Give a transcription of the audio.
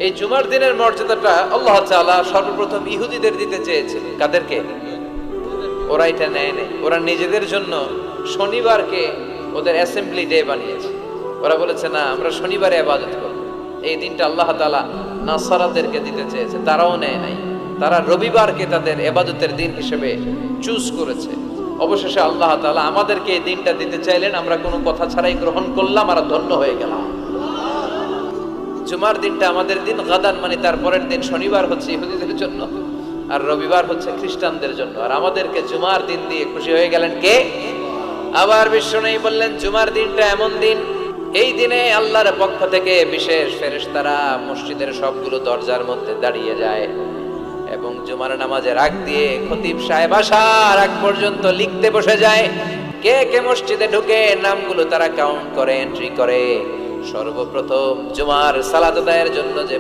এই জুমার দিনের মর্যাদাটা আল্লাহ তাআলা সর্বপ্রথম ইহুদিদের দিতে চেয়েছেন। কাদেরকে? ওরা এটা নেয় নাই। ওরা নিজেদের জন্য শনিবারকে ওদের অ্যাসেম্বলি ডে বানিয়েছে। ওরা বলেছে না, আমরা শনিবারে ইবাদত করব। এই দিনটা আল্লাহ তাআলা নাসারাদেরকে দিতে চেয়েছে, তারাও নেয় নাই। তারা রবিবারকে তাদের ইবাদতের দিন হিসেবে চুজ করেছে। অবশেষে আল্লাহ তাআলা আমাদেরকে এই দিনটা দিতে চাইলেন, আমরা কোনো কথা ছাড়াই গ্রহণ করলাম আর ধন্য হয়ে গেলাম। জুমার দিনটা আমাদের দিন, গাদান মানে তারপরের দিন শনিবার হচ্ছে ইহুদিদের জন্য, আর রবিবার হচ্ছে খ্রিস্টানদের জন্য। আর আমাদেরকে জুমার দিন দিয়ে খুশি হয়ে গেলেন কে? আবার বিশ্বনবী বললেন, জুমার দিনটা এমন দিন, এই দিনে আল্লাহর পক্ষ থেকে বিশেষ ফেরেশতারা মসজিদের সবগুলো দরজার মধ্যে দাঁড়িয়ে যায় এবং জুমার নামাজের আগ দিয়ে খতিব সাহেব আসার আগ পর্যন্ত লিখতে বসে যায়। কে কে মসজিদে ঢুকে নামগুলো তারা কাউন্ট করে, এন্ট্রি করে। সর্বপ্রথম জুমার সালাত আদায়ের জন্য যে